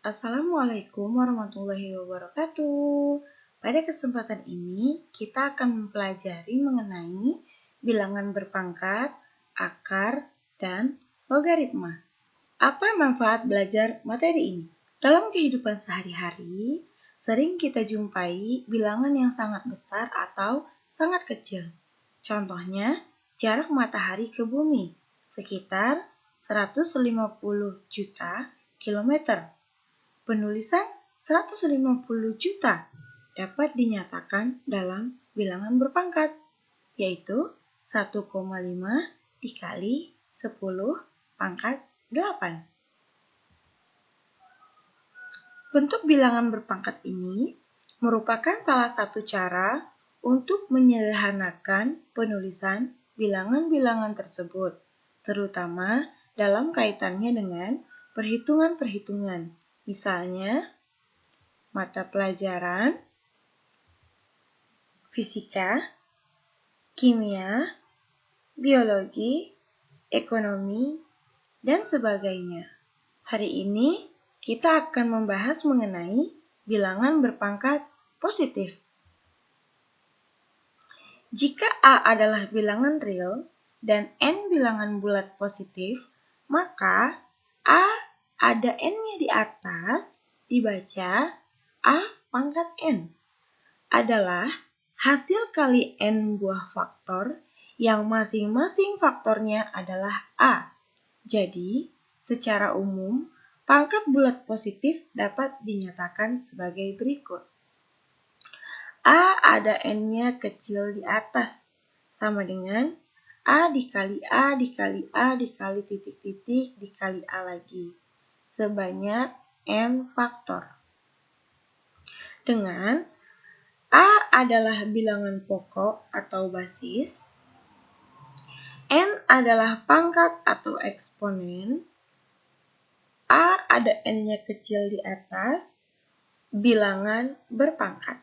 Assalamualaikum warahmatullahi wabarakatuh. Pada kesempatan ini, kita akan mempelajari mengenai bilangan berpangkat, akar, dan logaritma. Apa manfaat belajar materi ini? Dalam kehidupan sehari-hari, sering kita jumpai bilangan yang sangat besar atau sangat kecil. Contohnya, jarak matahari ke bumi, sekitar 150 juta kilometer. Penulisan 150 juta dapat dinyatakan dalam bilangan berpangkat, yaitu 1,5 dikali 10 pangkat 8. Bentuk bilangan berpangkat ini merupakan salah satu cara untuk menyederhanakan penulisan bilangan-bilangan tersebut, terutama dalam kaitannya dengan perhitungan-perhitungan. Misalnya, mata pelajaran, fisika, kimia, biologi, ekonomi, dan sebagainya. Hari ini kita akan membahas mengenai bilangan berpangkat positif. Jika A adalah bilangan real dan N bilangan bulat positif, maka A ada N-nya di atas, dibaca A pangkat N, adalah hasil kali N buah faktor yang masing-masing faktornya adalah A. Jadi, secara umum, pangkat bulat positif dapat dinyatakan sebagai berikut. A ada N-nya kecil di atas, sama dengan A dikali A dikali A dikali titik-titik dikali A lagi, sebanyak N faktor. Dengan A adalah bilangan pokok atau basis, N adalah pangkat atau eksponen, A ada N-nya kecil di atas, bilangan berpangkat.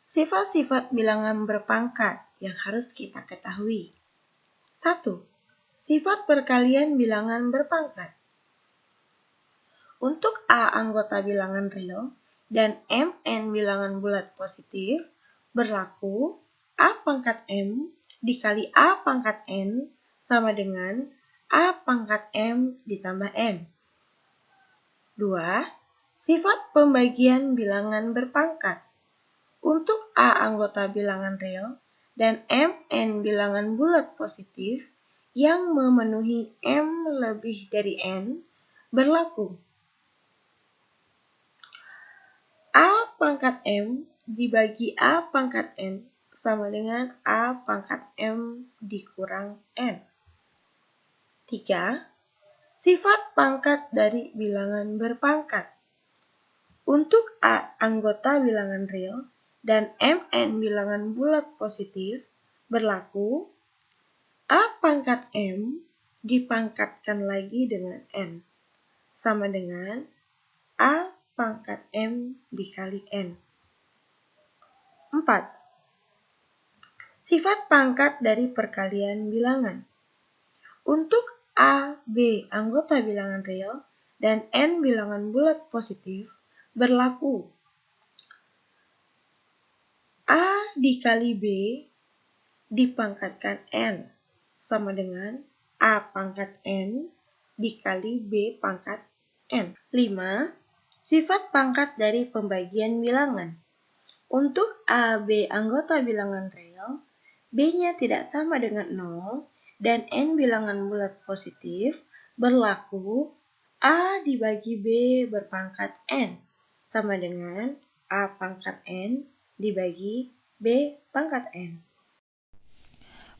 Sifat-sifat bilangan berpangkat yang harus kita ketahui. 1. Sifat perkalian bilangan berpangkat. Untuk A anggota bilangan real dan Mn bilangan bulat positif, berlaku A pangkat M dikali A pangkat N sama dengan A pangkat M ditambah N. 2. Sifat pembagian bilangan berpangkat. Untuk A anggota bilangan real dan Mn bilangan bulat positif yang memenuhi M lebih dari N, berlaku A pangkat M dibagi A pangkat N sama dengan A pangkat M dikurang N. 3. Sifat pangkat dari bilangan berpangkat. Untuk A anggota bilangan real dan Mn bilangan bulat positif, berlaku A pangkat M dipangkatkan lagi dengan N, sama dengan A pangkat M dikali N. 4. Sifat pangkat dari perkalian bilangan. Untuk A, B anggota bilangan real dan N bilangan bulat positif, berlaku A dikali B dipangkatkan N, sama dengan A pangkat N dikali B pangkat N. 5. Sifat pangkat dari pembagian bilangan. Untuk A, B anggota bilangan real, B-nya tidak sama dengan 0, dan N bilangan bulat positif, berlaku A dibagi B berpangkat N, sama dengan A pangkat N dibagi B pangkat N.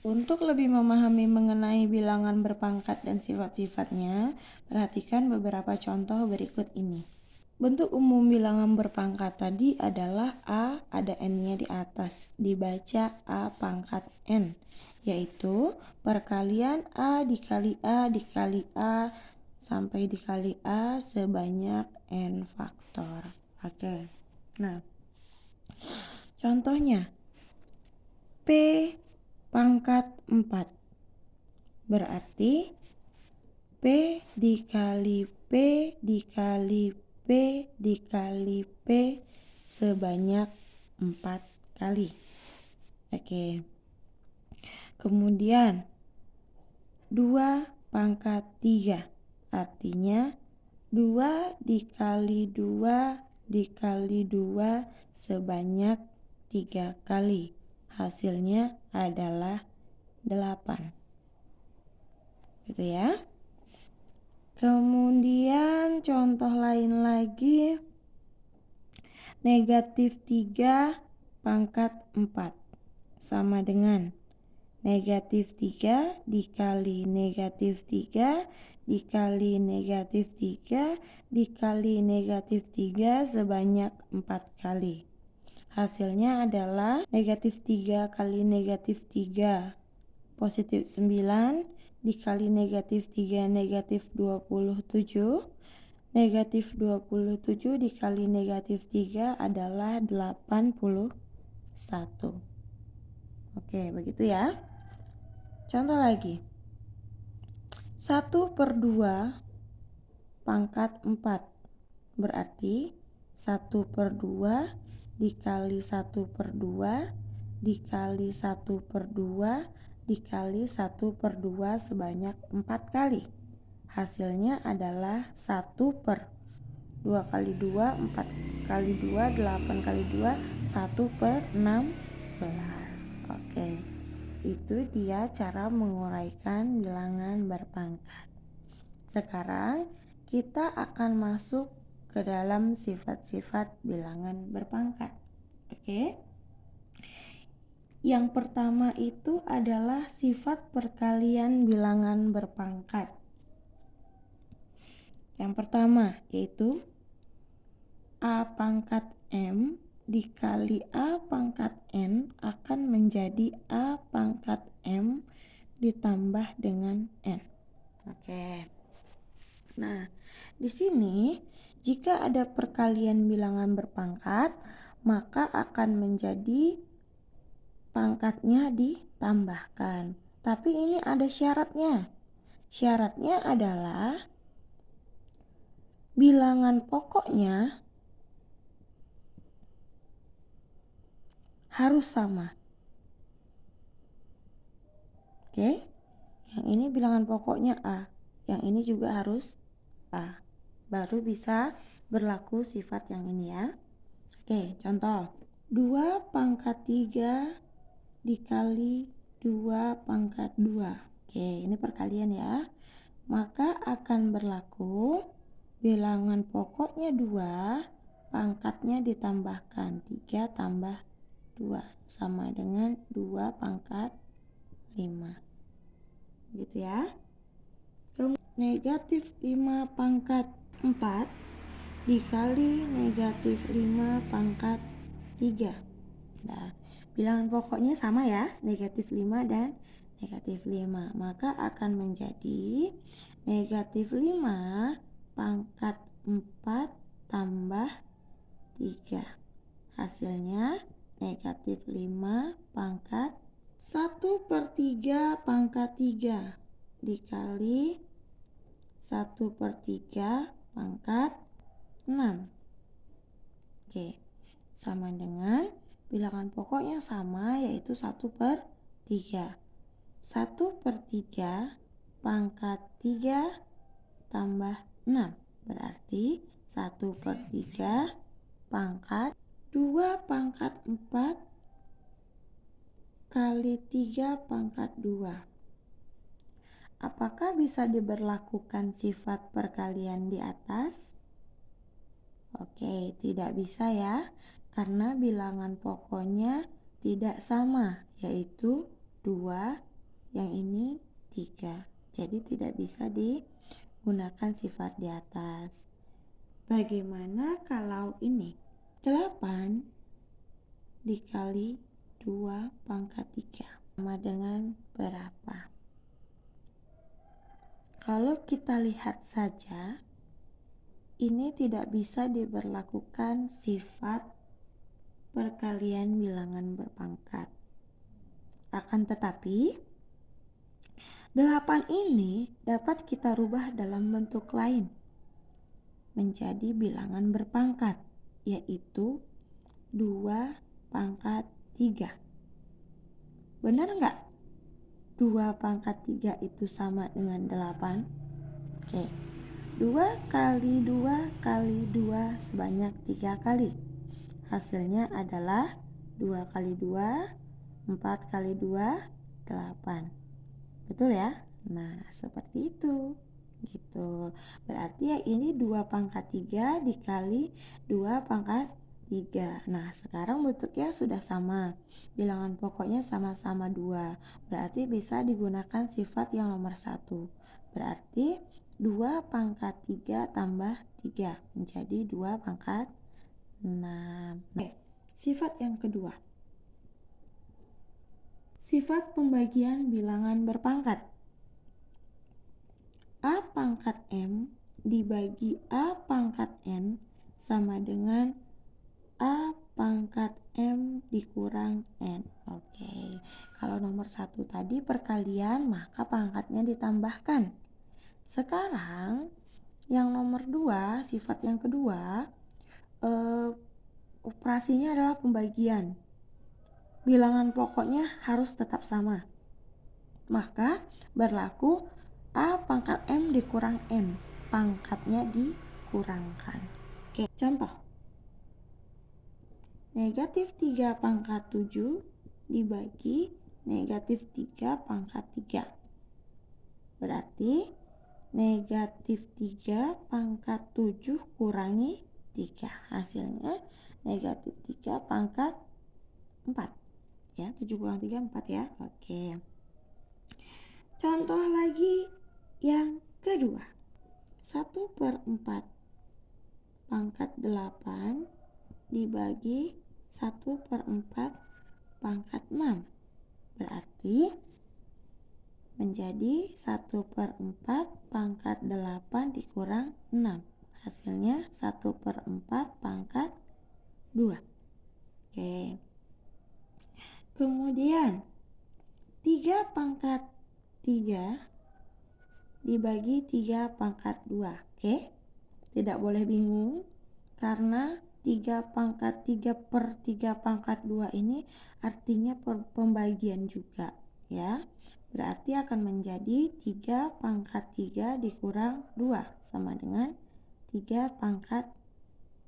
Untuk lebih memahami mengenai bilangan berpangkat dan sifat-sifatnya, perhatikan beberapa contoh berikut ini. Bentuk umum bilangan berpangkat tadi adalah A ada N-nya di atas, dibaca A pangkat N, yaitu perkalian A dikali A dikali A sampai dikali A sebanyak N faktor. Oke, nah contohnya P pangkat 4 berarti P dikali P dikali P dikali P sebanyak 4 kali. Oke. Kemudian 2 pangkat 3. Artinya 2 dikali 2 dikali 2 sebanyak 3 kali. Hasilnya adalah 8. Gitu ya. Kemudian contoh lain lagi, negatif 3 pangkat 4 sama dengan negatif 3 dikali negatif 3 dikali negatif 3 dikali negatif 3 sebanyak 4 kali. Hasilnya adalah negatif 3 kali negatif 3 positif 9 dikali negatif 3 negatif 27. Negatif 27 dikali negatif 3 adalah 81. Oke, begitu ya. Contoh lagi. 1/2 pangkat 4. Berarti 1/2 dikali 1/2 dikali 1/2 dikali 1/2 sebanyak 4 kali. Hasilnya adalah 1/2 kali 2, 4 kali 2, 8 kali 2, 1/16. Oke, itu dia cara menguraikan bilangan berpangkat. Sekarang kita akan masuk ke dalam sifat-sifat bilangan berpangkat. Oke. Yang pertama itu adalah sifat perkalian bilangan berpangkat. Yang pertama yaitu A pangkat M dikali A pangkat N akan menjadi A pangkat M ditambah dengan N. Oke. Nah, di sini jika ada perkalian bilangan berpangkat, maka akan menjadi pangkatnya ditambahkan. Tapi ini ada syaratnya. Syaratnya adalah bilangan pokoknya harus sama. Oke. Yang ini bilangan pokoknya A. Yang ini juga harus A. Baru bisa berlaku sifat yang ini ya. Oke, contoh. 2 pangkat 3 dikali 2 pangkat 2. Oke, ini perkalian ya. Maka akan berlaku bilangan pokoknya 2, pangkatnya ditambahkan 3 tambah 2 sama dengan 2 pangkat 5. Gitu ya. Negatif 5 pangkat 4 dikali negatif 5 pangkat 3. Nah, bilangan pokoknya sama ya, negatif 5 dan negatif 5. Maka akan menjadi negatif 5 pangkat 4 tambah 3. Hasilnya negatif 5 pangkat 1/3 pangkat 3 dikali 1/3 pangkat 6. Oke, sama dengan bilangan pokoknya sama yaitu 1/3. 1/3 pangkat 3 tambah 6 berarti 1/3 pangkat 2 pangkat 4 kali 3 pangkat 2. Apakah bisa diberlakukan sifat perkalian di atas? Oke, tidak bisa ya, karena bilangan pokoknya tidak sama, yaitu 2, yang ini 3. Jadi tidak bisa digunakan sifat di atas. Bagaimana kalau ini? 8 dikali 2 pangkat 3 sama dengan berapa? Kalau kita lihat saja, ini tidak bisa diberlakukan sifat perkalian bilangan berpangkat. Akan tetapi, 8 ini dapat kita rubah dalam bentuk lain. menjadi bilangan berpangkat, yaitu 2 pangkat 3. Benar nggak? 2 pangkat 3 itu sama dengan 8. Oke, 2 kali 2 kali 2 sebanyak 3 kali. Hasilnya adalah 2 kali 2, 4 kali 2, 8. Betul ya? Nah, seperti itu. Gitu. Berarti ya ini 2 pangkat 3 dikali 2 pangkat 3. Nah, sekarang bentuknya sudah sama. Bilangan pokoknya sama-sama 2. Berarti bisa digunakan sifat yang nomor 1. Berarti 2 pangkat 3 tambah 3 menjadi 2 pangkat 6. Oke, sifat yang kedua. Sifat pembagian bilangan berpangkat. A pangkat M dibagi A pangkat N sama dengan A pangkat M dikurang N. Oke, kalau nomor 1 tadi perkalian, maka pangkatnya ditambahkan. Sekarang yang nomor 2, sifat yang kedua, operasinya adalah pembagian. Bilangan pokoknya harus tetap sama. Maka berlaku A pangkat M dikurang N. Pangkatnya dikurangkan. Oke, contoh. Negatif 3 pangkat 7 dibagi negatif 3 pangkat 3. Berarti negatif 3 pangkat 7 kurangi 3. Hasilnya negatif 3 pangkat 4. Ya, 7 kurang 3, 4 ya. Oke. Contoh lagi yang kedua. 1/4 pangkat 8 dibagi 1/4 pangkat 6. Berarti menjadi 1/4 pangkat 8 dikurang 6. Hasilnya 1/4 pangkat 2. Oke. Kemudian 3 pangkat 3 dibagi 3 pangkat 2. Oke. Tidak boleh bingung karena 3 pangkat 3 per 3 pangkat 2 ini artinya pembagian juga ya. Berarti akan menjadi 3 pangkat 3 dikurang 2 sama dengan 3 pangkat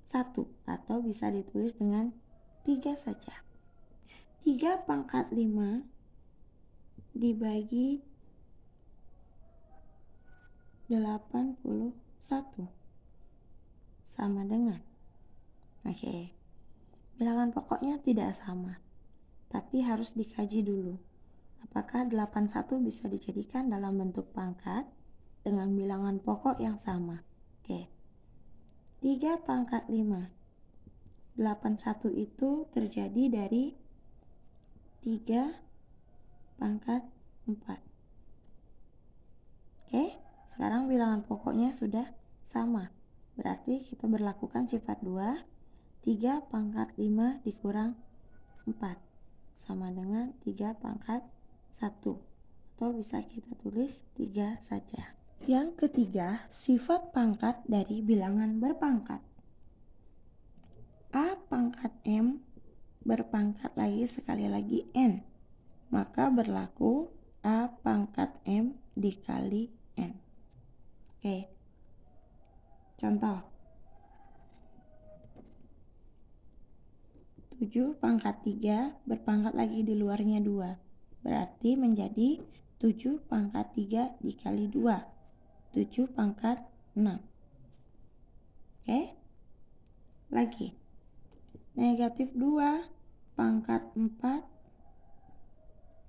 1 atau bisa ditulis dengan 3 saja. 3 pangkat 5 dibagi 81 sama dengan, oke, bilangan pokoknya tidak sama, tapi harus dikaji dulu apakah 81 bisa dijadikan dalam bentuk pangkat dengan bilangan pokok yang sama. Oke, 3 pangkat 5, 81 itu terjadi dari 3 pangkat 4. Oke, sekarang bilangan pokoknya sudah sama. Berarti kita berlakukan sifat 2, 3 pangkat 5 dikurang 4 sama dengan 3 pangkat 1. Atau bisa kita tulis 3 saja. Yang ketiga, sifat pangkat dari bilangan berpangkat. A pangkat M berpangkat lagi sekali lagi N. Maka berlaku A pangkat M dikali N. Oke. Contoh. 7 pangkat 3 berpangkat lagi di luarnya 2. Berarti menjadi 7 pangkat 3 dikali 2. 7 pangkat 6. Oke. Lagi. Negatif 2 pangkat 4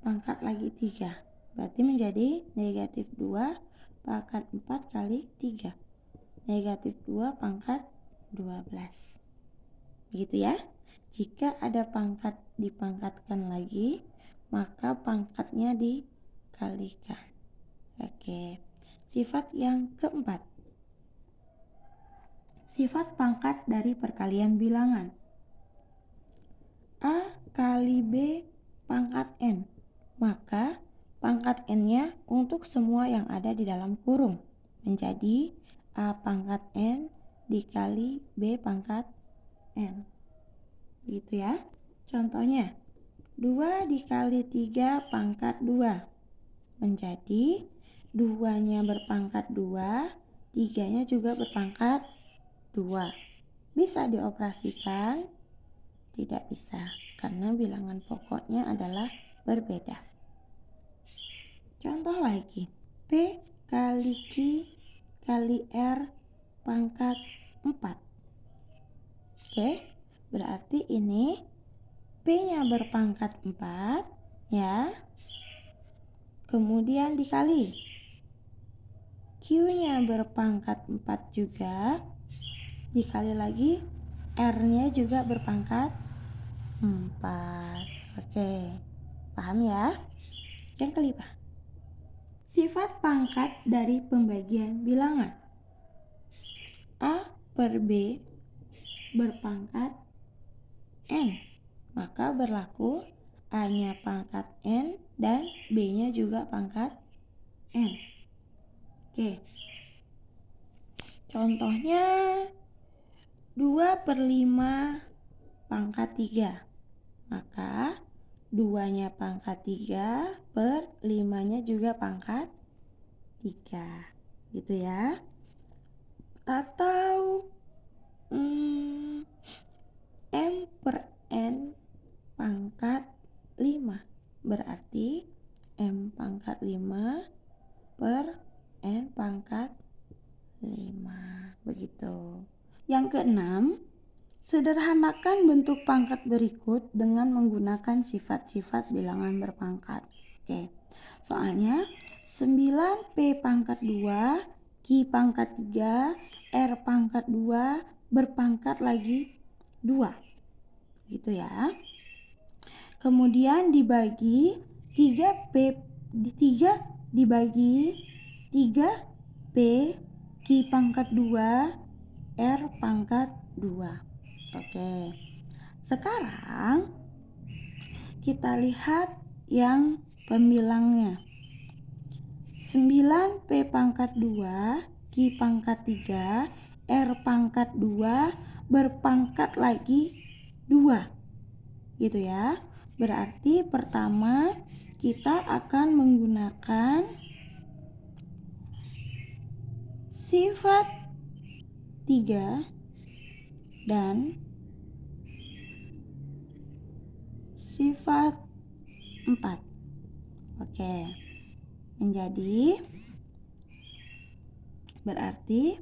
pangkat lagi 3. Berarti menjadi negatif 2 pangkat 4 kali 3. Negatif 2 pangkat 12. Begitu ya. Jika ada pangkat dipangkatkan lagi, maka pangkatnya dikalikan. Oke. Sifat yang keempat. Sifat pangkat dari perkalian bilangan. A kali B pangkat N. Maka pangkat N-nya untuk semua yang ada di dalam kurung menjadi A pangkat N dikali B pangkat N. Gitu ya. Contohnya, 2 dikali 3 pangkat 2 menjadi 2-nya berpangkat 2, 3-nya juga berpangkat 2. Bisa dioperasikan? Tidak bisa, karena bilangan pokoknya adalah berbeda. Contoh lagi, P kali Q kali R pangkat 4. Oke, berarti ini P-nya berpangkat 4 ya. Kemudian dikali Q-nya berpangkat 4 juga. Dikali lagi R-nya juga berpangkat 4. Oke, paham ya? Yang kelima, sifat pangkat dari pembagian bilangan. A per B berpangkat N, maka berlaku A-nya pangkat N dan B-nya juga pangkat N. Oke, contohnya 2 per 5 pangkat 3, maka 2-nya pangkat 3 per 5-nya juga pangkat 3, gitu ya. Atau M per N pangkat 5, berarti M pangkat 5 per N pangkat 5, begitu. Yang keenam, sederhanakan bentuk pangkat berikut dengan menggunakan sifat-sifat bilangan berpangkat. Oke, soalnya 9P pangkat 2, Q pangkat 3, R pangkat 2 berpangkat lagi 2. Gitu ya. Kemudian dibagi 3P 3 dibagi 3P Q pangkat 2 R pangkat 2. Oke, sekarang kita lihat yang pembilangnya. 9P pangkat 2, Q pangkat 3, R pangkat 2 berpangkat lagi 2. Gitu ya. Berarti pertama kita akan menggunakan sifat 3 dan sifat 4. Oke, menjadi berarti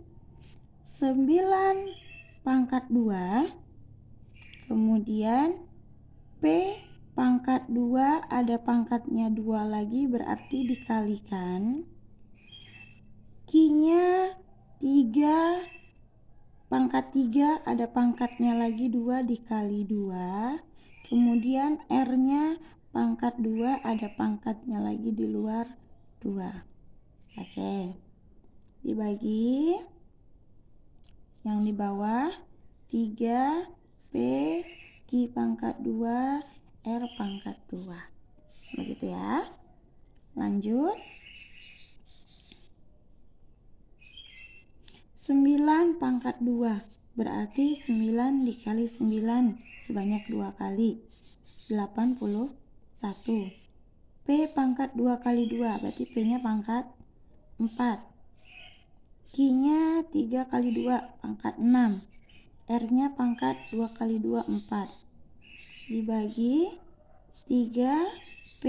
9 pangkat 2, kemudian P pangkat 2 ada pangkatnya 2 lagi, berarti dikalikan Q-nya 3 pangkat 3 ada pangkatnya lagi 2 dikali 2. Kemudian R-nya pangkat 2 ada pangkatnya lagi di luar 2. Oke, dibagi yang di bawah 3P Q pangkat 2 R pangkat 2. Begitu ya. Lanjut. 9 pangkat 2 berarti 9 dikali 9 sebanyak 2 kali 81. P pangkat 2 kali 2 berarti P-nya pangkat 4. Q-nya 3 kali 2 pangkat 6. R-nya pangkat 2 kali 2 4. Dibagi 3P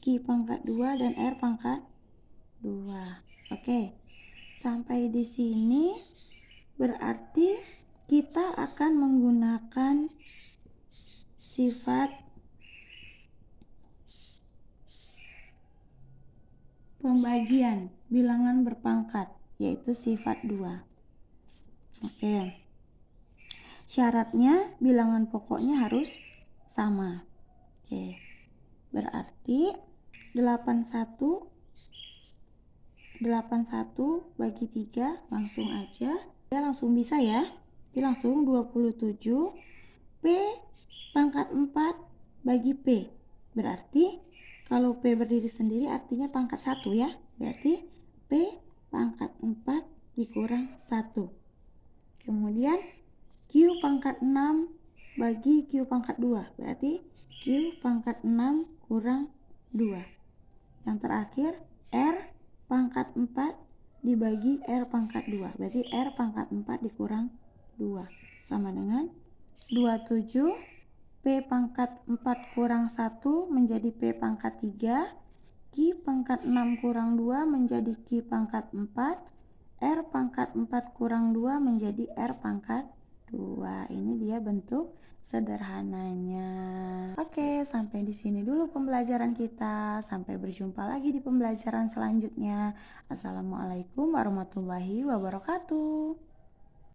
Q pangkat 2 dan R pangkat 2. Oke, sampai di sini berarti kita akan menggunakan sifat pembagian bilangan berpangkat, yaitu sifat 2. Oke, syaratnya bilangan pokoknya harus sama. Oke, berarti 81 bagi 3 langsung aja. Ya, langsung bisa ya. Jadi langsung 27 P pangkat 4 bagi P. Berarti kalau P berdiri sendiri artinya pangkat 1 ya. Berarti P pangkat 4 dikurang 1. Kemudian Q pangkat 6 bagi Q pangkat 2. Berarti Q pangkat 6 kurang 2. Yang terakhir, R pangkat 4 dibagi R pangkat 2. Berarti R pangkat 4 dikurang 2. Sama dengan 27. P pangkat 4 kurang 1 menjadi P pangkat 3. Q pangkat 6 kurang 2 menjadi Q pangkat 4. R pangkat 4 kurang 2 menjadi R pangkat 2. Ini dia bentuk sederhananya. Oke, sampai di sini dulu pembelajaran kita. Sampai berjumpa lagi di pembelajaran selanjutnya. Assalamualaikum warahmatullahi wabarakatuh.